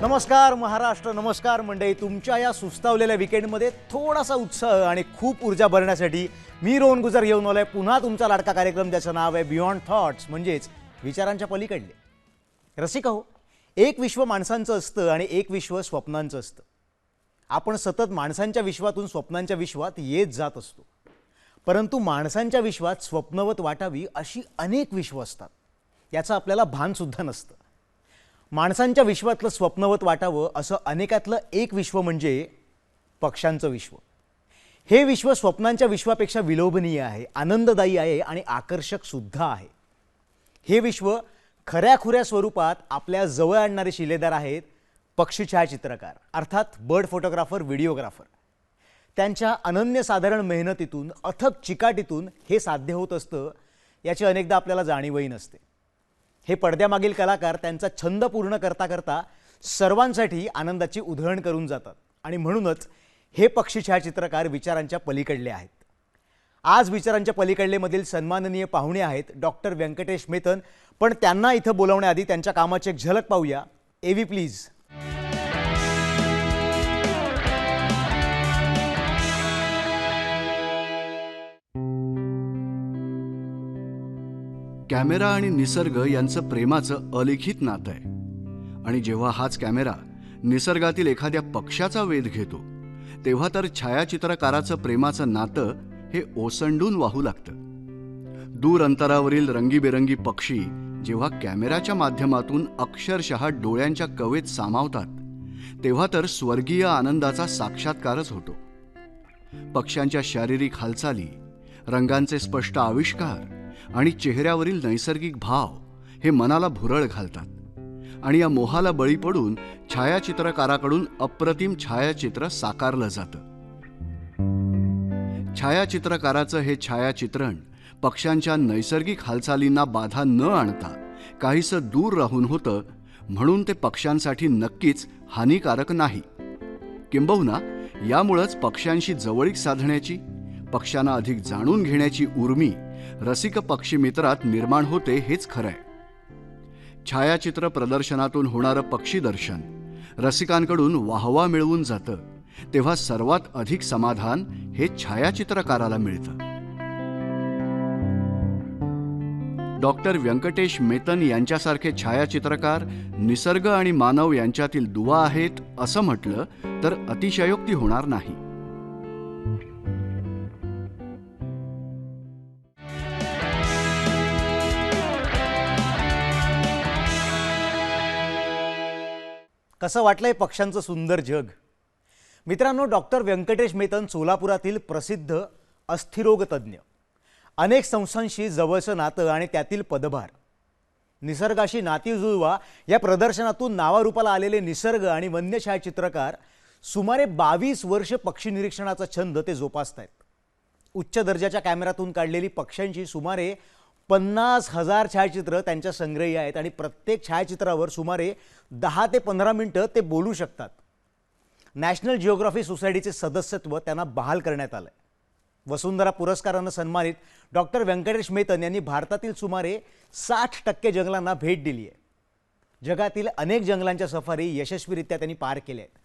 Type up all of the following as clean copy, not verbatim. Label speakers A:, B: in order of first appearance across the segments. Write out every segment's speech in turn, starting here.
A: नमस्कार महाराष्ट्र, नमस्कार मंडळी. तुमच्या या सुस्तावलेल्या विकेंडमध्ये थोडासा उत्साह आणि खूप ऊर्जा भरण्यासाठी मी रोहन गुजर घेऊन आलोय पुन्हा तुमचा लाडका कार्यक्रम ज्याचं नाव आहे बियॉन्ड थॉट्स, म्हणजेच विचारांच्या पलीकडले. रसिका हो, एक विश्व माणसांचं असतं आणि एक विश्व स्वप्नांचं असतं. आपण सतत माणसांच्या विश्वातून स्वप्नांच्या विश्वात येत जात असतो, परंतु माणसांच्या विश्वात स्वप्नवत वाटावी अशी अनेक विश्व असतात, याचं आपल्याला भानसुद्धा नसतं. माणसांच्या विश्वातलं स्वप्नवत वाटावं असं अनेकातलं एक विश्व म्हणजे पक्ष्यांचं विश्व. हे विश्व स्वप्नांच्या विश्वापेक्षा विलोभनीय आहे, आनंददायी आहे आणि आकर्षक सुद्धा आहे. हे विश्व खऱ्याखुऱ्या स्वरूपात आपल्या जवळ आणणारे शिलेदार आहेत पक्षी छायाचित्रकार, अर्थात बर्ड फोटोग्राफर, व्हिडिओग्राफर. त्यांच्या अनन्यसाधारण मेहनतीतून, अथक चिकाटीतून हे साध्य होत असतं याची अनेकदा आपल्याला जाणीवही नसते. हे पडद्यामागील कलाकार त्यांचा छंद पूर्ण करता करता सर्वांसाठी आनंदाची उधळण करून जातात आणि म्हणूनच हे पक्षी छायाचित्रकार विचारांच्या पलीकडले आहेत. आज विचारांच्या पलीकडलेमधील सन्माननीय पाहुणे आहेत डॉक्टर व्यंकटेश मेतन. पण त्यांना इथं बोलवण्याआधी त्यांच्या कामाची एक झलक पाहूया. एव्ही प्लीज.
B: कॅमेरा आणि निसर्ग यांचं प्रेमाचं अलिखित नातं आहे. आणि जेव्हा हाच कॅमेरा निसर्गातील एखाद्या पक्ष्याचा वेध घेतो, तेव्हा तर छायाचित्रकाराचं प्रेमाचं नातं हे ओसंडून वाहू लागतं. दूर अंतरावरील रंगीबेरंगी पक्षी जेव्हा कॅमेऱ्याच्या माध्यमातून अक्षरशः डोळ्यांच्या कवेत सामावतात, तेव्हा तर स्वर्गीय आनंदाचा साक्षात्कारच होतो. पक्ष्यांच्या शारीरिक हालचाली, रंगांचे स्पष्ट आविष्कार आणि चेहऱ्यावरील नैसर्गिक भाव हे मनाला भुरळ घालतात आणि या मोहाला बळी पडून छायाचित्रकाराकडून अप्रतिम छायाचित्र साकारलं जातं. छायाचित्रकाराचं हे छायाचित्रण पक्ष्यांच्या नैसर्गिक हालचालींना बाधा न आणता काहीसं दूर राहून होतं, म्हणून ते पक्ष्यांसाठी नक्कीच हानिकारक नाही. किंबहुना यामुळंच पक्ष्यांशी जवळीक साधण्याची, पक्ष्यांना अधिक जाणून घेण्याची उर्मी रसिक पक्षी मित्रात निर्माण होते, हेच खरंय. छायाचित्र प्रदर्शनातून होणारं पक्षी दर्शन रसिकांकडून वाहवा मिळवून जातं, तेव्हा सर्वात अधिक समाधान हे छायाचित्रकाराला मिळतं. डॉक्टर व्यंकटेश मेतन यांच्यासारखे छायाचित्रकार निसर्ग आणि मानव यांच्यातील दुवा आहेत असं म्हटलं तर अतिशयोक्ती होणार नाही.
A: कसं वाटलंय पक्ष्यांचं सुंदर जग? मित्रांनो, डॉक्टर व्यंकटेश मेतन सोलापुरातील प्रसिद्ध अस्थिरोग तज्ज्ञ. अनेक संस्थांशी जवळचं नातं आणि त्यातील पदभार. निसर्गाशी नाती जुळवा या प्रदर्शनातून नावारूपाला आलेले निसर्ग आणि वन्य छायाचित्रकार सुमारे 22 वर्ष पक्षी निरीक्षणाचा छंद ते जोपासत आहेत. उच्च दर्जाच्या कॅमेऱ्यातून काढलेली पक्ष्यांची सुमारे 50,000 छायाचित्र त्यांच्या संग्रही आहेत आणि प्रत्येक छायाचित्रावर सुमारे 10 ते 15 मिनिटं ते बोलू शकतात. नॅशनल जिओग्राफी सोसायटीचे सदस्यत्व त्यांना बहाल करण्यात आलंय. वसुंधरा पुरस्कारानं सन्मानित डॉक्टर व्यंकटेश मेतन यांनी भारतातील सुमारे 60% जंगलांना भेट दिली आहे. जगातील अनेक जंगलांच्या सफारी यशस्वीरित्या त्यांनी पार केल्या आहेत.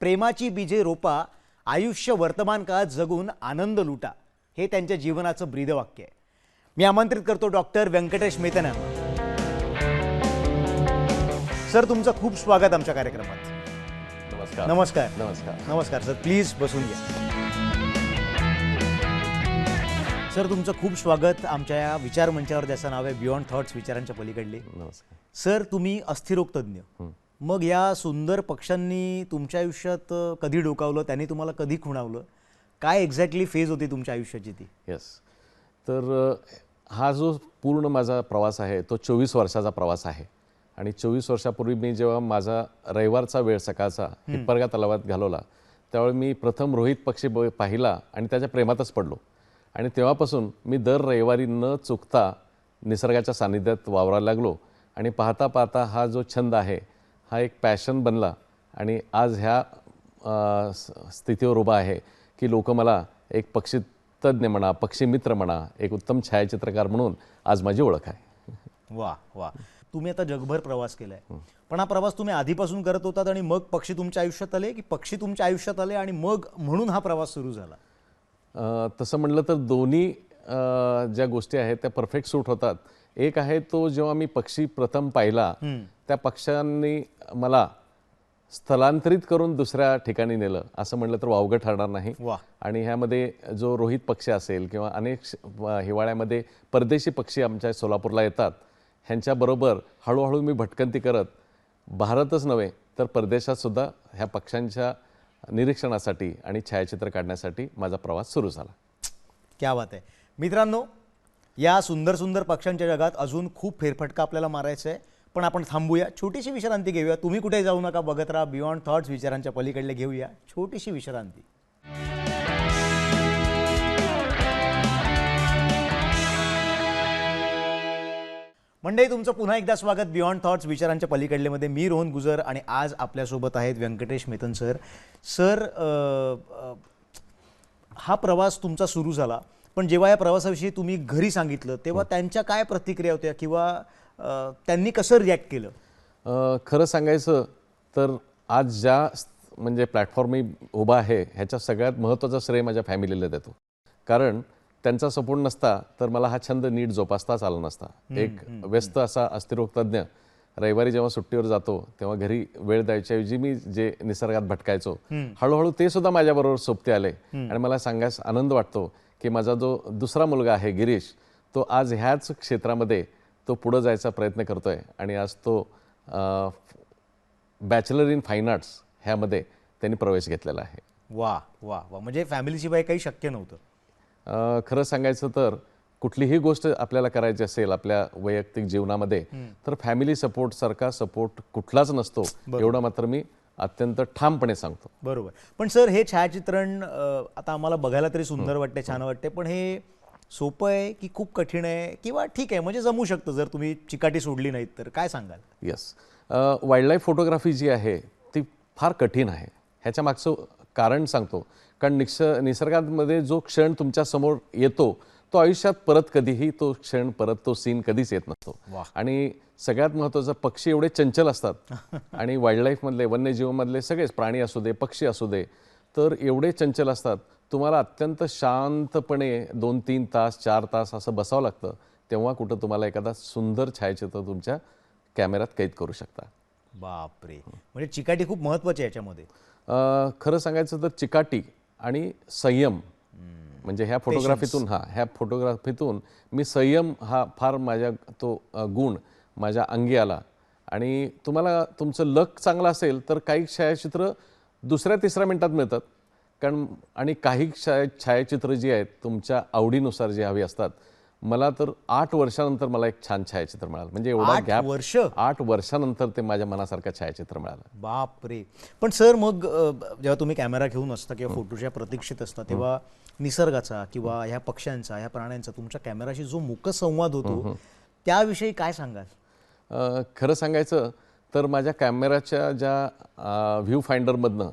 A: प्रेमाची बीजे रोपा, आयुष्य वर्तमान काळात जगून आनंद लुटा, हे त्यांच्या जीवनाचं ब्रीदवाक्य आहे. मी आमंत्रित करतो डॉक्टर व्यंकटेश मेतन यांना. सर, तुमचं खूप स्वागत आमच्या कार्यक्रमात.
C: नमस्कार.
A: नमस्कार.
C: नमस्कार.
A: नमस्कार सर, प्लीज बसून घ्या. सर, तुमचं खूप स्वागत आमच्या या विचार मंचावर, ज्याचं नाव आहे बियॉन्ड थॉट्स, विचारांच्या पलीकडले.
C: नमस्कार.
A: सर, तुम्ही अस्थिरोग तज्ज्ञ. मग या सुंदर पक्ष्यांनी तुमच्या आयुष्यात कधी डोकावलं, त्यांनी तुम्हाला कधी खुणावलं? काय एक्झॅक्टली फेज होती तुमच्या आयुष्याची ती?
C: येस. तर हा जो पूर्ण माझा प्रवास आहे तो 24 वर्षाचा प्रवास आहे. आणि 24 वर्षापूर्वी मी जेव्हा माझा रविवारचा वेळ सकाळचा हिप्परगा तलावात घालवला, त्यावेळी मी प्रथम रोहित पक्षी पाहिला आणि त्याच्या प्रेमातच पडलो. आणि तेव्हापासून मी दर रविवारी न चुकता निसर्गाच्या सानिध्यात वावरायला लागलो. आणि पाहता पाहता हा जो छंद आहे हा एक पॅशन बनला. आणि आज ह्या स्थितीवर उभा आहे की लोक मला एक पक्षी तज्ज्ञ म्हणा, पक्षी मित्र म्हणा, एक उत्तम छायाचित्रकार म्हणून आज माझी ओळख आहे.
A: वा वा. तुम्ही आता जगभर प्रवास केलाय, पण हा प्रवास तुम्ही आधीपासून करत होतात आणि मग पक्षी तुमच्या आयुष्यात आले, की पक्षी तुमच्या आयुष्यात आले आणि मग म्हणून हा प्रवास सुरू झाला?
C: तसं म्हटलं तर दोन्ही ज्या गोष्टी आहेत त्या परफेक्ट सूट होतात. एक आहे तो जेव्हा मी पक्षी प्रथम पाहिला, त्या पक्ष्यांनी मला स्थलांतरित करून दुसऱ्या ठिकाणी नेलं असं म्हटलं तर वावगं ठरणार नाही.
A: वा.
C: आणि ह्यामध्ये जो रोहित पक्षी असेल किंवा अनेक हिवाळ्यामध्ये परदेशी पक्षी आमच्या सोलापूरला येतात, ह्यांच्याबरोबर हळूहळू मी भटकंती करत भारतच नव्हे तर परदेशात सुद्धा ह्या पक्ष्यांच्या निरीक्षणासाठी आणि छायाचित्र काढण्यासाठी माझा प्रवास सुरू झाला.
A: क्या बात आहे. मित्रांनो, या सुंदर सुंदर पक्ष्यांच्या जगात अजून खूप फेरफटका आपल्याला मारायचा आहे, पण आपण थांबूया, छोटीशी विश्रांती घेऊया. तुम्ही कुठे जाऊ नका, बघत राहा बियॉन्ड थॉट्स. विचारांच्या पलीकडले घेऊया छोटीशी विश्रांती. मंडळी, तुमचं पुन्हा एकदा स्वागत बियॉन्ड थॉट्स विचारांच्या पलीकडलेमध्ये. मी रोहन गुजर आणि आज आपल्यासोबत आहेत व्यंकटेश मेतन सर. सर, हा प्रवास तुमचा सुरू झाला, पण जेव्हा या प्रवासाविषयी तुम्ही घरी सांगितलं तेव्हा त्यांच्या काय प्रतिक्रिया होत्या किंवा त्यांनी कसं रिॲक्ट केलं?
C: खरं सांगायचं तर आज ज्या म्हणजे प्लॅटफॉर्म मी उभा आहे ह्याच्या सगळ्यात महत्त्वाचं श्रेय माझ्या फॅमिलीला देतो. कारण त्यांचा सपोर्ट नसता तर मला हा छंद नीट जोपासताच आला नसता. एक व्यस्त असा अस्थिरोग तज्ज्ञ रविवारी जेव्हा सुट्टीवर जातो तेव्हा घरी वेळ द्यायच्याऐवजी मी जे निसर्गात भटकायचो, हळूहळू ते सुद्धा माझ्याबरोबर सोबती आले. आणि मला सांगायस आनंद वाटतो की माझा जो दुसरा मुलगा आहे गिरीश, तो आज ह्याच क्षेत्रामध्ये तो पुढं जायचा प्रयत्न करतोय आणि आज तो बॅचलर इन फाईन आर्ट्स ह्यामध्ये त्यांनी प्रवेश घेतलेला आहे.
A: वा वा वा. म्हणजे फॅमिलीशिवाय काही शक्य नव्हतं.
C: खरं सांगायचं तर कुठलीही गोष्ट आपल्याला करायची असेल आपल्या वैयक्तिक जीवनामध्ये तर फॅमिली सपोर्ट सारखा सपोर्ट कुठलाच नसतो, एवढं मात्र मी अत्यंत ठामपणे सांगतो.
A: बरोबर. पण सर, हे छायाचित्रण आता आम्हाला बघायला तरी सुंदर वाटते, छान वाटते, पण हे सोपं आहे की खूप कठीण आहे, किंवा ठीक आहे म्हणजे जमू शकतं जर तुम्ही चिकाटी सोडली नाहीत तर? काय सांगाल?
C: येस, वाईल्डलाईफ फोटोग्राफी जी आहे ती फार कठीण आहे. ह्याच्या मागचं कारण सांगतो. कारण निसर्गामध्ये जो क्षण तुमच्या समोर येतो तो आयुष्यात परत कधीही तो क्षण परत तो सीन कधीच येत नसतो. आणि सगळ्यात महत्त्वाचं, पक्षी एवढे चंचल असतात आणि वाईल्डलाईफमधले वन्यजीवांमधले सगळेच प्राणी असू दे पक्षी असू दे तर एवढे चंचल असतात, तुम्हाला अत्यंत शांतपणे 2-3 तास 4 तास असं बसावं लागतं, तेव्हा कुठं तुम्हाला एखादा सुंदर छायाचित्र तुमच्या कॅमेऱ्यात कैद करू शकता.
A: बापरे. म्हणजे चिकाटी खूप महत्त्वाची आहे याच्यामध्ये.
C: खरं सांगायचं तर चिकाटी आणि संयम, म्हणजे ह्या फोटोग्राफीतून मी संयम हा फार माझ्या तो गुण माझ्या अंगी आला. आणि तुम्हाला तुमचं लक चांगलं असेल तर काही छायाचित्र 2-3 मिनिटात मिळतात. कारण आणि काही छायाचित्र जी आहेत तुमच्या आवडीनुसार जी हवी असतात. मला तर 8 वर्षानंतर मला एक छान छायाचित्र मिळालं. म्हणजे एवढा गॅप, 8 वर्षानंतर ते माझ्या मनासारखं छायाचित्र मिळालं.
A: बापरे. पण सर, मग जेव्हा तुम्ही कॅमेरा घेऊन असता किंवा फोटोच्या प्रतीक्षेत असता तेव्हा निसर्गाचा किंवा ह्या पक्ष्यांचा ह्या प्राण्यांचा तुमच्या कॅमेराशी जो मुकसंवाद होतो त्याविषयी काय सांगाल?
C: खरं सांगायचं तर माझ्या कॅमेराच्या ज्या व्ह्यू फाइंडरमधनं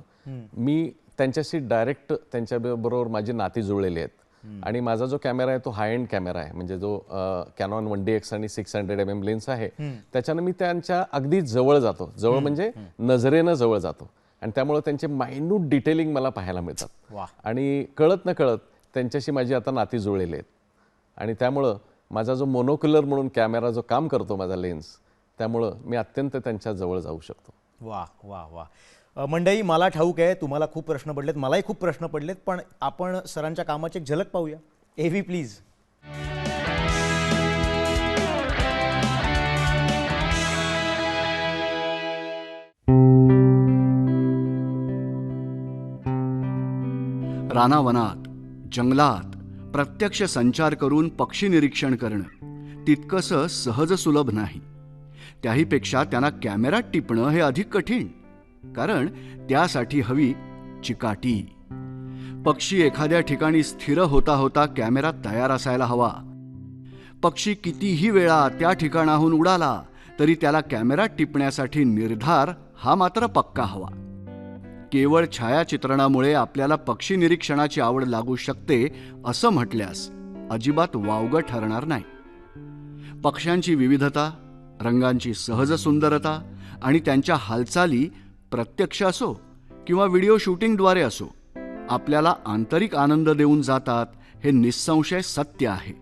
C: मी त्यांच्याशी डायरेक्ट त्यांच्याबरोबर माझी नाती जुळलेली आहेत. आणि माझा जो कॅमेरा आहे तो हाय एंड कॅमेरा आहे, म्हणजे जो कॅनॉन 1DX आणि 600mm लेन्स आहे, त्याच्यानं मी त्यांच्या अगदी जवळ जातो. जवळ म्हणजे नजरेनं जवळ जातो आणि त्यामुळे त्यांचे मायन्यूट डिटेलिंग मला पाहायला मिळतात. आणि कळत न कळत त्यांच्याशी माझी आता नाती जुळलेली आहेत. आणि त्यामुळं माझा जो मोनोक्युलर म्हणून कॅमेरा जो काम करतो माझा लेन्स, त्यामुळं मी अत्यंत त्यांच्या जवळ जाऊ शकतो.
A: वा वा वा. मंडळी, मला ठाऊक आहे तुम्हाला खूप प्रश्न पडलेत, मलाही खूप प्रश्न पडलेत, पण आपण सरांच्या कामाची एक झलक पाहूया. एव्ही प्लीज.
B: रानावनात जंगलात प्रत्यक्ष संचार करून पक्षी निरीक्षण करणं तितकंसं सहज सुलभ नाही. त्याहीपेक्षा त्यांना कॅमेऱ्यात टिपणं हे अधिक कठीण. कारण त्यासाठी हवी चिकाटी. पक्षी एखाद्या ठिकाणी स्थिर होता होता कॅमेरा तयार असायला हवा. पक्षी कितीही वेळा त्या ठिकाणाहून उडाला तरी त्याला कॅमेऱ्यात टिपण्यासाठी निर्धार हा मात्र पक्का हवा. केवळ छायाचित्रणामुळे आपल्याला पक्षी निरीक्षणाची आवड लागू शकते असं म्हटल्यास अजिबात वावगं ठरणार नाही. पक्ष्यांची विविधता, रंगांची सहज सुंदरता आणि त्यांच्या हालचाली प्रत्यक्ष असो किंवा व्हिडिओ शूटिंगद्वारे असो आपल्याला आंतरिक आनंद देऊन जातात, हे निस्संशय सत्य आहे.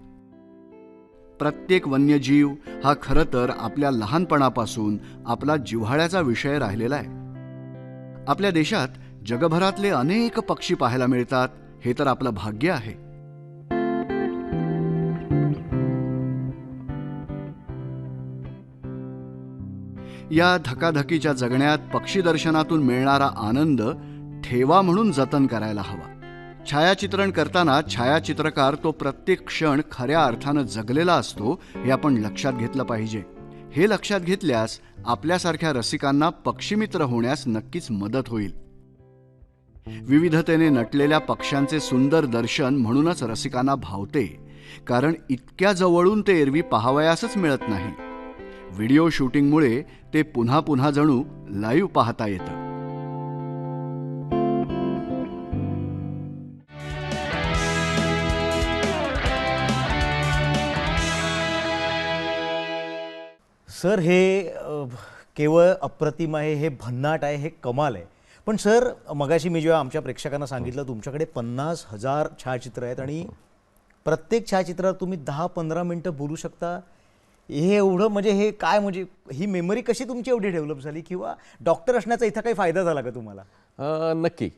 B: प्रत्येक वन्यजीव हा खरं तर आपल्या लहानपणापासून आपला जिव्हाळ्याचा विषय राहिलेला आहे. आपल्या देशात जगभरातले अनेक पक्षी पाहायला मिळतात, हे तर आपलं भाग्य आहे. या धकाधकीच्या जगण्यात पक्षी दर्शनातून मिळणारा आनंद ठेवा म्हणून जतन करायला हवा. छायाचित्रण करताना छायाचित्रकार तो प्रत्येक क्षण खऱ्या अर्थानं जगलेला असतो, हे आपण लक्षात घेतलं पाहिजे. हे लक्षात घेतल्यास आपल्यासारख्या रसिकांना पक्षीमित्र होण्यास नक्कीच मदत होईल. विविधतेने नटलेल्या पक्ष्यांचे सुंदर दर्शन म्हणूनच रसिकांना भावते, कारण इतक्या जवळून ते एरवी पाहावयासच मिळत नाही. व्हिडिओ शूटिंगमुळे ते पुन्हा पुन्हा जणू लाईव्ह पाहता येतं.
A: सर हे केवळ अप्रतिम आहे, हे भन्नाट आहे, हे कमाल आहे. पण सर मगाशी मी जेव्हा आमच्या प्रेक्षकांना सांगितलं तुमच्याकडे 50,000 छायाचित्र आहेत आणि प्रत्येक छायाचित्रात तुम्ही 10-15 मिनटं बोलू शकता, हे एवढं म्हणजे हे काय, म्हणजे ही मेमरी कशी तुमची एवढी डेव्हलप झाली, किंवा डॉक्टर असण्याचा इथं काही फायदा झाला का तुम्हाला?
C: नक्की.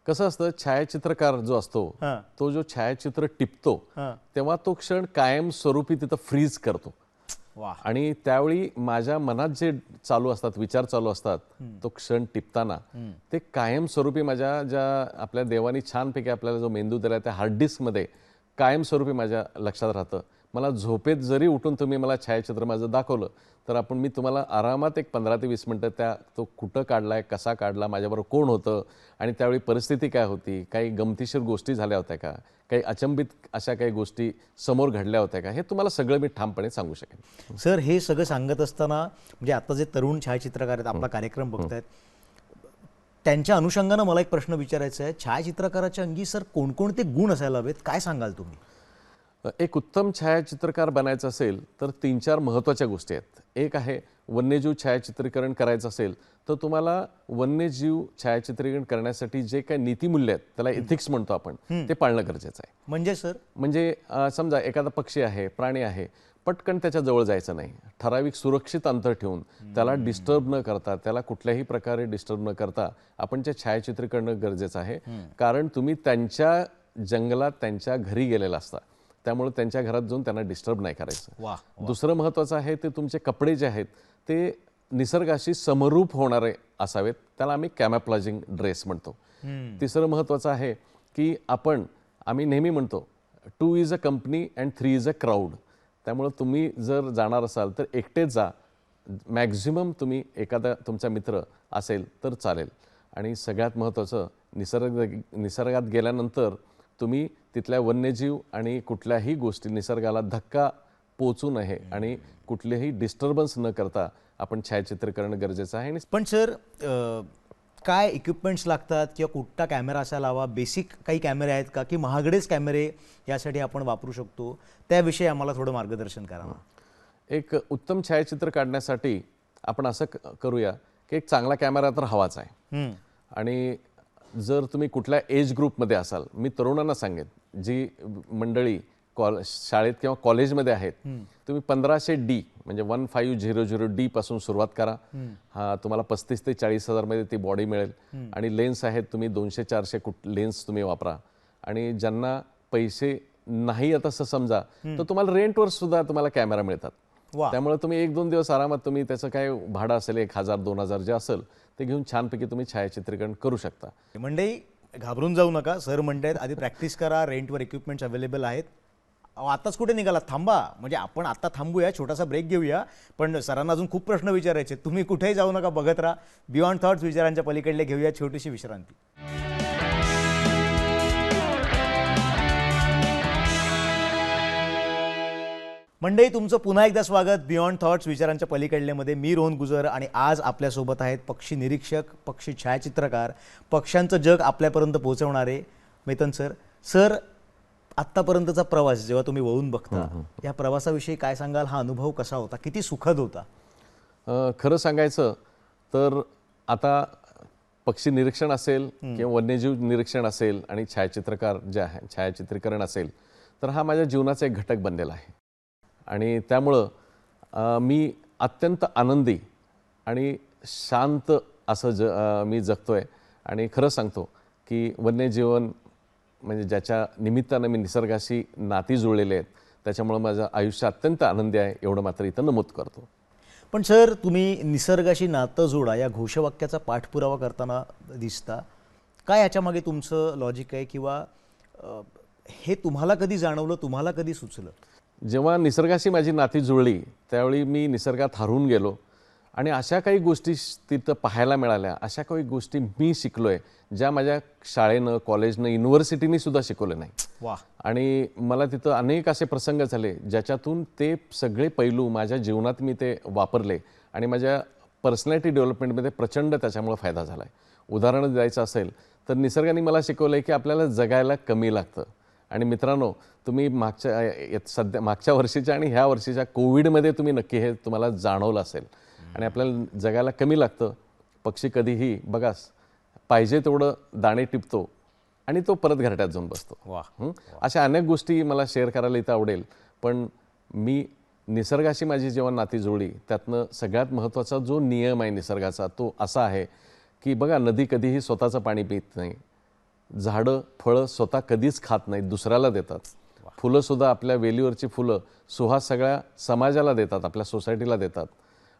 C: कसं असतं, छायाचित्रकार जो असतो
A: हां.
C: तो जो छायाचित्र टिपतो
A: हां.
C: तेव्हा तो क्षण कायमस्वरूपी तिथं फ्रीज करतो.
A: वा.
C: आणि त्यावेळी माझ्या मनात जे चालू असतात, विचार चालू असतात, तो क्षण टिपताना ते कायमस्वरूपी माझ्या ज्या आपल्या देवानी छानपैकी आपल्याला जो मेंदू दिला त्या हार्ड डिस्कमध्ये कायमस्वरूपी माझ्या लक्षात राहतं. मला झोपेत जरी उठून तुम्ही मला छायाचित्र माझं दाखवलं तर मी तुम्हाला आरामात एक 15 ते 20 मिनटं तो कुठं काढलाय, कसा काढला, माझ्याबरोबर कोण होतं आणि त्यावेळी परिस्थिती काय होती, काही गमतीशीर गोष्टी झाल्या होत्या का, काही अचंबित अशा काही गोष्टी समोर घडल्या होत्या का, हे तुम्हाला सगळं मी ठामपणे सांगू शकेन.
A: सर हे सगळं सांगत असताना म्हणजे आता जे तरुण छायाचित्रकार आहेत आपला कार्यक्रम बघतायत, त्यांच्या अनुषंगानं मला एक प्रश्न विचारायचा आहे. छायाचित्रकाराच्या अंगी सर कोणकोणते गुण असायला हवेत, काय सांगाल तुम्ही?
C: एक उत्तम छायाचित्रकार बनायचं असेल तर 3-4 महत्त्वाच्या गोष्टी आहेत. एक आहे, वन्यजीव छायाचित्रीकरण करायचं असेल तर तुम्हाला वन्यजीव छायाचित्रीकरण करण्यासाठी जे काही नीतिमूल्य आहेत, त्याला एथिक्स म्हणतो आपण, ते पाळणं गरजेचं आहे.
A: म्हणजे सर
C: म्हणजे समजा एखादा पक्षी आहे, प्राणी आहे, पटकन त्याच्या जवळ जायचं नाही. ठराविक सुरक्षित अंतर ठेवून त्याला डिस्टर्ब न करता, त्याला कुठल्याही प्रकारे डिस्टर्ब न करता आपण ते छायाचित्रण करणं गरजेचं आहे. कारण तुम्ही त्यांच्या जंगलात त्यांच्या घरी गेलेला असता, त्यामुळे त्यांच्या घरात जाऊन त्यांना डिस्टर्ब नाही करायचं.
A: वा.
C: दुसरं महत्त्वाचं आहे ते तुमचे कपडे जे आहेत ते निसर्गाशी समरूप होणारे असावेत, त्याला आम्ही कॅमॅफ्लेजिंग ड्रेस म्हणतो. तिसरं महत्त्वाचं आहे की आम्ही नेहमी म्हणतो 2 is a company and 3 is a crowd. त्यामुळं तुम्ही जर जाणार असाल तर एकटेच जा, मॅक्झिमम तुम्ही एखादा तुमचा मित्र असेल तर चालेल. आणि सगळ्यात महत्त्वाचं, निसर्गात गेल्यानंतर तुम्ही तिथल्या वन्यजीव आणि कुठल्याही गोष्टी, निसर्गाला धक्का पोचू नये आणि कुठलेही डिस्टर्बन्स न करता आपण छायाचित्र करणं गरजेचं आहे.
A: पण सर काय इक्विपमेंट्स लागतात किंवा कुठला कॅमेरा असायला हवा? बेसिक काही कॅमेरे आहेत का, की महागडेच कॅमेरे यासाठी आपण वापरू शकतो? त्याविषयी आम्हाला थोडं मार्गदर्शन करा.
C: एक उत्तम छायाचित्र काढण्यासाठी आपण असं करूया की एक चांगला कॅमेरा तर हवाच आहे. आणि जर तुम्ही कुठल्या एज ग्रुपमध्ये असाल, मी तरुणांना सांगेन, जी मंडळी शाळेत किंवा कॉलेजमध्ये आहेत, तुम्ही 1500D म्हणजे 1500D पासून सुरुवात करा. हा तुम्हाला 35 ते 40,000 मध्ये ती बॉडी मिळेल. आणि लेन्स आहेत, तुम्ही 200-400 लेन्स तुम्ही वापरा. आणि ज्यांना पैसे नाही येत असं समजा तर तुम्हाला रेंटवर सुद्धा तुम्हाला कॅमेरा मिळतात. त्यामुळे तुम्ही 1-2 दिवस आरामात तुम्ही त्याचं काय भाडं असेल 1,000-2,000 जे असेल ते घेऊन छानपैकी तुम्ही छायाचित्रीकरण करू शकता.
A: मंडळी घाबरून जाऊ नका, सर म्हणतायत आधी प्रॅक्टिस करा, रेंटवर इक्विपमेंट्स अवेलेबल आहेत. आताच कुठे निघाला? थांबा, म्हणजे आपण आता थांबूया, छोटासा ब्रेक घेऊया. पण सरांना अजून खूप प्रश्न विचारायचे. तुम्ही कुठेही जाऊ नका, बघत राहा बियॉन्ड थॉट्स, विचारांच्या पलीकडले. घेऊया छोटीशी विश्रांती. मंडळी तुमचं पुन्हा एकदा स्वागत बियॉन्ड थॉट्स, विचारांच्या पलीकडलेमध्ये. मी रोहन गुजर आणि आज आपल्यासोबत आहेत पक्षी निरीक्षक, पक्षी छायाचित्रकार, पक्ष्यांचं जग आपल्यापर्यंत पोहोचवणारे मेतन सर. सर आत्तापर्यंतचा प्रवास जेव्हा तुम्ही वळून बघता, या प्रवासाविषयी काय सांगाल? हा अनुभव कसा होता? किती सुखद होता?
C: खरं सांगायचं तर आता पक्षी निरीक्षण असेल किंवा वन्यजीव निरीक्षण असेल आणि छायाचित्रकार जे आहे छायाचित्रीकरण असेल तर हा माझ्या जीवनाचा एक घटक बनलेला आहे. आणि त्यामुळं मी अत्यंत आनंदी आणि शांत असं मी जगतोय. आणि खरं सांगतो की वन्यजीवन म्हणजे ज्याच्या निमित्तानं मी निसर्गाशी नाती जुळलेले आहेत त्याच्यामुळं माझं आयुष्य अत्यंत आनंदी आहे एवढं मात्र इथं नमूद करतो.
A: पण सर, तुम्ही निसर्गाशी नातं जोडा या घोषवाक्याचा पाठपुरावा करताना दिसता. काय याच्यामागे तुमचं लॉजिक आहे, किंवा हे तुम्हाला कधी जाणवलं, तुम्हाला कधी सुचलं?
C: जेव्हा निसर्गाशी माझी नाती जुळली त्यावेळी मी निसर्गात हरवून गेलो आणि अशा काही गोष्टी तिथं पाहायला मिळाल्या, अशा काही गोष्टी मी शिकलोय ज्या माझ्या शाळेनं, कॉलेजनं, युनिव्हर्सिटीने सुद्धा शिकवले नाही.
A: वा.
C: आणि मला तिथं अनेक असे प्रसंग झाले ज्याच्यातून ते सगळे पैलू माझ्या जीवनात मी ते वापरले आणि माझ्या पर्सनॅलिटी डेव्हलपमेंटमध्ये प्रचंड त्याच्यामुळे फायदा झाला आहे. उदाहरण द्यायचं असेल तर निसर्गाने मला शिकवलं आहे की आपल्याला जगायला कमी लागतं. आणि मित्रांनो, तुम्ही मागच्या वर्षीच्या आणि ह्या वर्षीच्या कोविडमध्ये तुम्ही नक्की हे तुम्हाला जाणवलं असेल. आणि आपल्याला जगायला कमी लागतं. पक्षी कधीही बघा पाहिजे तेवढं दाणे टिपतो आणि तो परत घरट्यात जाऊन बसतो.
A: वा.
C: अशा अनेक गोष्टी मला शेअर करायला इथं आवडेल. पण मी निसर्गाशी माझी जेव्हा नाती जुळली त्यातनं सगळ्यात महत्त्वाचा जो नियम आहे निसर्गाचा तो असा आहे की बघा, नदी कधीही स्वतःचं पाणी पित नाही, झाडं फळं स्वतः कधीच खात नाहीत, दुसऱ्याला देतात. फुलंसुद्धा आपल्या वेलीवरची फुलं सुहास सगळ्या समाजाला देतात, आपल्या सोसायटीला देतात.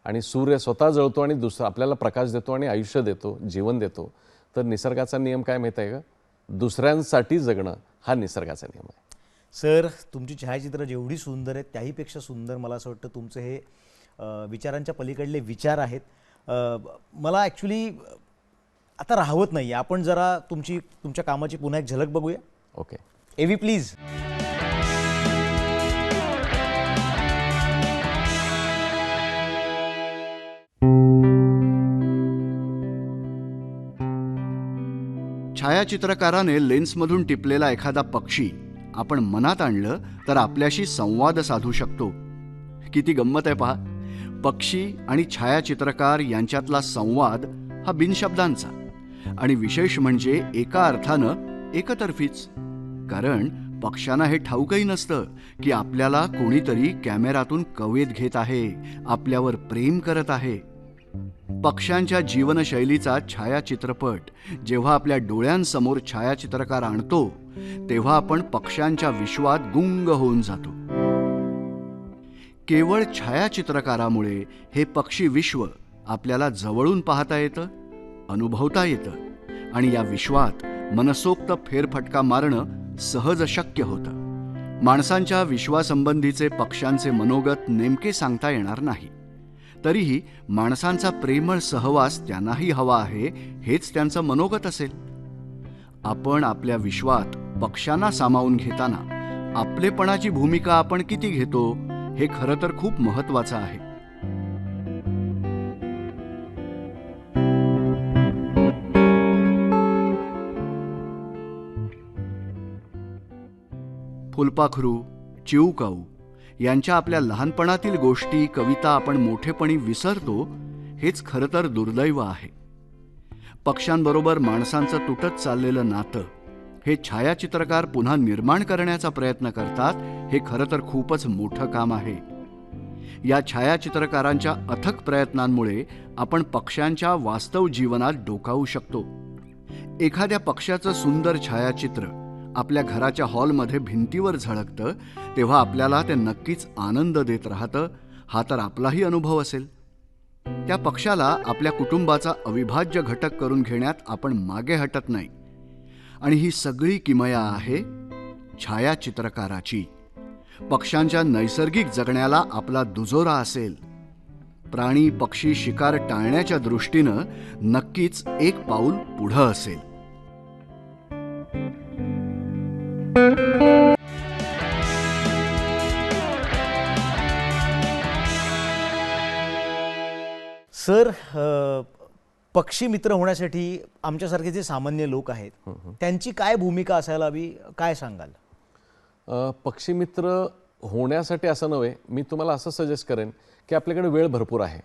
C: आणि सूर्य स्वतः जळतो आणि आपल्याला प्रकाश देतो आणि आयुष्य देतो, जीवन देतो. तर निसर्गाचा नियम काय माहीत आहे का? दुसऱ्यांसाठी जगणं हा निसर्गाचा नियम आहे.
A: सर, तुमची छायाचित्र जेवढी सुंदर आहेत त्याहीपेक्षा सुंदर मला असं वाटतं तुमचं हे विचारांच्या पलीकडले विचार आहेत. मला ॲक्च्युली आता राहवत नाही, आपण जरा तुमच्या कामाची पुन्हा एक झलक बघूया.
C: ओके.
A: एव्ही प्लीज.
B: छायाचित्रकाराने लेन्समधून टिपलेला एखादा पक्षी आपण मनात आणलं तर आपल्याशी संवाद साधू शकतो. किती गंमत आहे पहा. पक्षी आणि छायाचित्रकार यांच्यातला संवाद हा बिनशब्दांचा आणि विशेष म्हणजे एका अर्थानं एकतर्फीच. कारण पक्ष्यांना हे ठाऊकही नसतं की आपल्याला कोणीतरी कॅमेऱ्यातून कवेत घेत आहे, आपल्यावर प्रेम करत आहे. पक्ष्यांच्या जीवनशैलीचा छायाचित्रपट जेव्हा आपल्या डोळ्यांसमोर छायाचित्रकार आणतो तेव्हा आपण पक्ष्यांच्या विश्वात गुंग होऊन जातो. केवळ छायाचित्रकारामुळे हे पक्षी विश्व आपल्याला जवळून पाहता येतं, अनुभवता येतं आणि या विश्वात मनसोक्त फेरफटका मारणं सहज शक्य होतं. माणसांच्या विश्वासंबंधीचे पक्ष्यांचे मनोगत नेमके सांगता येणार नाही. तरीही माणसांचा प्रेमळ सहवास त्यांनाही हवा आहे हेच त्यांचं मनोगत असेल. आपण आपल्या विश्वात पक्ष्यांना सामावून घेताना आपलेपणाची भूमिका आपण किती घेतो हे खरं तर खूप महत्त्वाचं आहे. फुलपाखरू, चिऊकाऊ यांच्या आपल्या लहानपणातील गोष्टी, कविता आपण मोठेपणी विसरतो हेच खरं तर दुर्दैव आहे. पक्ष्यांबरोबर माणसांचं तुटत चाललेलं नातं हे छायाचित्रकार पुन्हा निर्माण करण्याचा प्रयत्न करतात हे खरं तर खूपच मोठं काम आहे. या छायाचित्रकारांच्या अथक प्रयत्नांमुळे आपण पक्ष्यांच्या वास्तव जीवनात डोकावू शकतो. एखाद्या पक्ष्याचं सुंदर छायाचित्र आपल्या घराच्या हॉलमध्ये भिंतीवर झळकतं तेव्हा आपल्याला ते नक्कीच आनंद देत राहतं. हा तर आपलाही अनुभव असेल. त्या पक्ष्याला आपल्या कुटुंबाचा अविभाज्य घटक करून घेण्यात आपण मागे हटत नाही. आणि ही सगळी किमया आहे छायाचित्रकाराची. पक्ष्यांच्या नैसर्गिक जगण्याला आपला दुजोरा असेल. प्राणी पक्षी शिकार टाळण्याच्या दृष्टीनं नक्कीच एक पाऊल पुढं असेल.
A: सर, पक्षी मित्र होण्यासाठी आमच्यासारखे जे सामान्य लोक आहेत त्यांची काय भूमिका असायला हवी, काय सांगाल?
C: पक्षी मित्र होण्यासाठी असं नव्हे, मी तुम्हाला असं सजेस्ट करेन की आपल्याकडे वेळ भरपूर आहे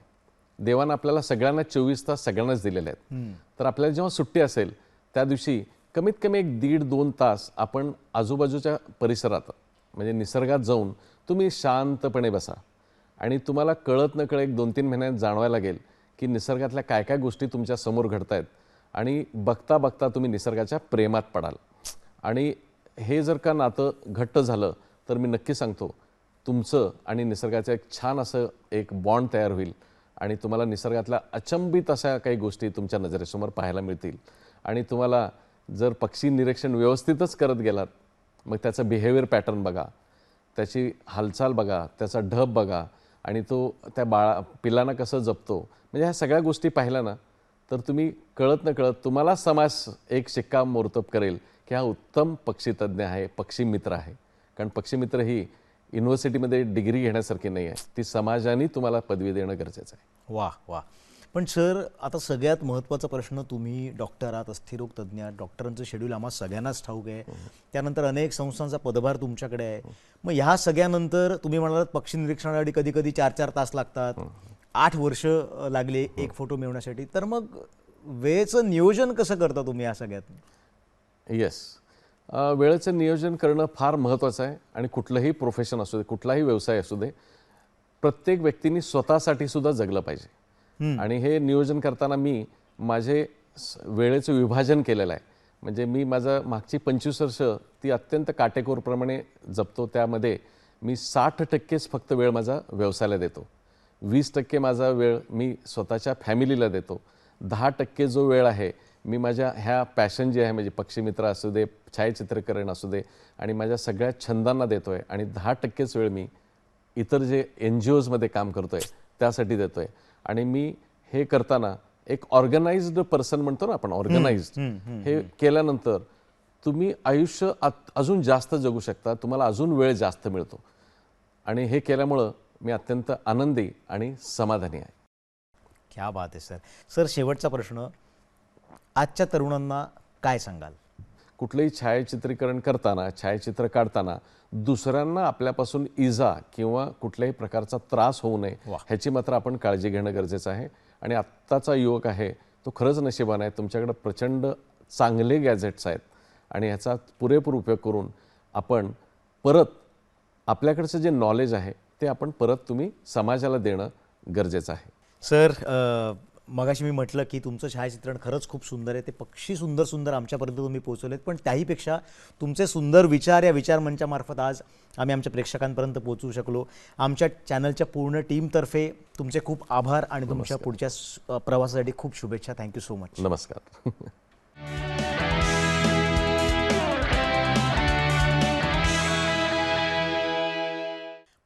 C: देवानं आपल्याला सगळ्यांना 24 तास सगळ्यांनाच दिलेले आहेत. तर आपल्याला जेव्हा सुट्टी असेल त्या दिवशी कमीत कमी 1.5-2 तास आपण आजूबाजूच्या परिसरात म्हणजे निसर्गात जाऊन तुम्ही शांतपणे बसा आणि तुम्हाला कळत न कळत 1-2-3 महिन्यात जाणवायला लागेल की निसर्गातल्या काय काय गोष्टी तुमच्या समोर घडत आहेत आणि बघता बघता तुम्ही निसर्गाच्या प्रेमात पडाल. आणि हे जर का नातं घट्ट झालं तर मी नक्की सांगतो तुमचं आणि निसर्गाचं एक छान असं एक बॉन्ड तयार होईल आणि तुम्हाला निसर्गातल्या अचंबित अशा काही गोष्टी तुमच्या नजरेसमोर पाहायला मिळतील. आणि तुम्हाला जर पक्षी निरीक्षण व्यवस्थितच करत गेलात मग त्याचं बिहेवियर पॅटर्न बघा, त्याची हालचाल बघा, त्याचा ढब बघा आणि तो त्या पिलांना कसं जपतो, म्हणजे ह्या सगळ्या गोष्टी पाहिल्या ना तर तुम्ही कळत न कळत तुम्हाला समाज एक शिक्कामोर्तब करेल की हा उत्तम पक्षीतज्ञ आहे, पक्षी मित्र आहे. कारण पक्षी मित्र ही युनिव्हर्सिटीमध्ये डिग्री घेण्यासारखी नाही आहे, ती समाजाने तुम्हाला पदवी देणं गरजेचं आहे.
A: वा वा. पण सर आता सगळ्यात महत्त्वाचा प्रश्न, तुम्ही डॉक्टर आहात, अस्थिरोग तज्ज्ञ आहात, डॉक्टरांचं शेड्यूल आम्हा सगळ्यांनाच ठाऊक आहे, त्यानंतर अनेक संस्थांचा पदभार तुमच्याकडे आहे. मग ह्या सगळ्यानंतर तुम्ही म्हणालात पक्षी निरीक्षणासाठी कधी कधी 4-4 तास लागतात, 8 वर्ष लागले एक फोटो मिळवण्यासाठी. तर मग वेळेचं नियोजन कसं करता तुम्ही या सगळ्यात?
C: येस, वेळेचं नियोजन करणं फार महत्त्वाचं आहे. आणि कुठलंही प्रोफेशन असू दे, कुठलाही व्यवसाय असू दे, प्रत्येक व्यक्तीने स्वतःसाठी सुद्धा जगलं पाहिजे. आणि हे नियोजन करताना मी माझे वेळेचं विभाजन केलेलं आहे. म्हणजे मी माझं मागची 25 वर्ष ती अत्यंत काटेकोरप्रमाणे जपतो. त्यामध्ये मी 60% फक्त वेळ माझा व्यवसायाला देतो, 20% माझा वेळ मी स्वतःच्या फॅमिलीला देतो, 10% जो वेळ आहे मी माझ्या ह्या पॅशन जे आहे म्हणजे पक्षीमित्र असू दे, छायाचित्रकरण असू दे आणि माझ्या सगळ्या छंदांना देतो आहे. आणि 10%च वेळ मी इतर जे NGOजमध्ये काम करतो आहे त्यासाठी देतो आहे. आणि मी हे करताना एक ऑर्गनाइज्ड पर्सन म्हणतो ना आपण, ऑर्गनाइज्ड हे केल्यानंतर तुम्ही आयुष्य अजून जास्त जगू शकता, तुम्हाला अजून वेळ जास्त मिळतो. आणि हे केल्यामुळं मी अत्यंत आनंदी आणि समाधानी आहे.
A: क्या बात आहे सर. सर शेवटचा प्रश्न, आजच्या तरुणांना काय सांगाल?
C: कुठलंही छायाचित्रीकरण करताना, छायाचित्र काढताना दुसऱ्यांना आपल्यापासून इजा किंवा कुठल्याही प्रकारचा त्रास होऊ नये ह्याची मात्र आपण काळजी घेणं गरजेचं आहे. आणि आत्ताचा युवक आहे तो खरंच नशिबान आहे, तुमच्याकडे प्रचंड चांगले गॅजेट्स आहेत आणि ह्याचा पुरेपूर उपयोग करून आपण परत आपल्याकडचं जे नॉलेज आहे ते आपण परत तुम्ही समाजाला देणं गरजेचं आहे.
A: सर मगाशी मी म्हटलं की तुमचं छायाचित्रण खरंच खूप सुंदर आहे, ते पक्षी सुंदर सुंदर आमच्यापर्यंत तुम्ही पोहोचवलेत, पण त्याहीपेक्षा तुमचे सुंदर विचार या विचारमंचामार्फत आज आम्ही आमच्या प्रेक्षकांपर्यंत पोहोचवू शकलो. आमच्या चॅनलच्या पूर्ण टीमतर्फे तुमचे खूप आभार आणि तुमच्या पुढच्या प्रवासासाठी खूप शुभेच्छा. Thank you so much.
C: नमस्कार.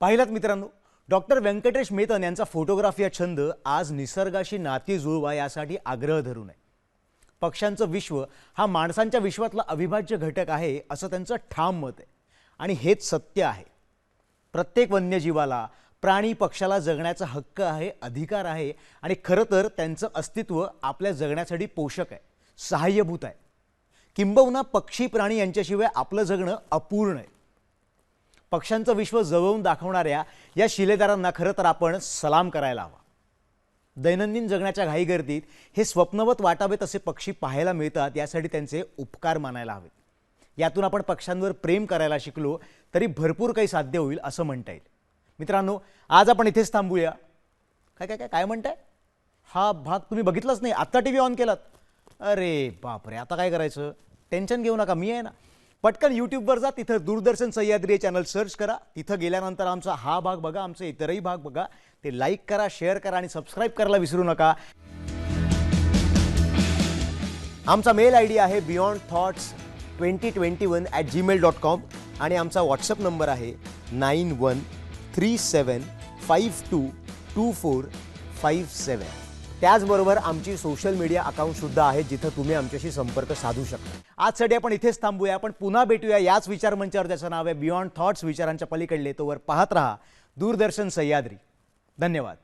A: पाहिलात मित्रांनो, डॉक्टर व्यंकटेश मेतन यांचा फोटोग्राफी हा छंद आज निसर्गाशी नाती जुळवा यासाठी आग्रह धरून आहे. पक्ष्यांचं विश्व हा माणसांच्या विश्वातला अविभाज्य घटक आहे असं त्यांचं ठाम मत आहे आणि हेच सत्य आहे. प्रत्येक वन्यजीवाला, प्राणी पक्षाला जगण्याचा हक्क आहे, अधिकार आहे आणि खरं तर त्यांचं अस्तित्व आपल्या जगण्यासाठी पोषक आहे, सहाय्यभूत आहे. किंबहुना पक्षी प्राणी यांच्याशिवाय आपलं जगणं अपूर्ण आहे. पक्ष्यांचं विश्व जवळून दाखवणाऱ्या या शिलेदारांना खरं तर आपण सलाम करायला हवा. दैनंदिन जगण्याच्या घाईगर्दीत हे स्वप्नवत वाटावेत असे पक्षी पाहायला मिळतात, यासाठी त्यांचे उपकार मानायला हवेत. यातून आपण पक्ष्यांवर प्रेम करायला शिकलो तरी भरपूर काही साध्य होईल असं म्हणता येईल. मित्रांनो, आज आपण इथेच थांबूया. काय काय काय काय म्हणताय? हा भाग तुम्ही बघितलाच नाही, आत्ता TV ऑन केलात? अरे बापरे, आता काय करायचं? टेन्शन घेऊ नका, मी आहे ना. पटकन यूट्यूबवर जा, तिथं दूरदर्शन सह्याद्री चॅनल सर्च करा. तिथं गेल्यानंतर आमचा हा भाग बघा, आमचे इतरही भाग बघा. ते लाईक करा, शेअर करा आणि सबस्क्राईब करायला विसरू नका. आमचा मेल ID आहे beyondthoughts2021@gmail.com आणि आमचा व्हॉट्सअप नंबर आहे 9137522457. त्याचबरोबर आमची सोशल मीडिया अकाउंटसुद्धा आहे जिथं तुम्ही आमच्याशी संपर्क साधू शकता. आजसाठी आपण इथेच थांबूया. आपण पुन्हा भेटूया याच विचारमंचावर, ज्याचं नाव आहे बियॉन्ड थॉट्स, विचारांच्या पलीकडले. तोवर पाहत रहा दूरदर्शन सह्याद्री. धन्यवाद.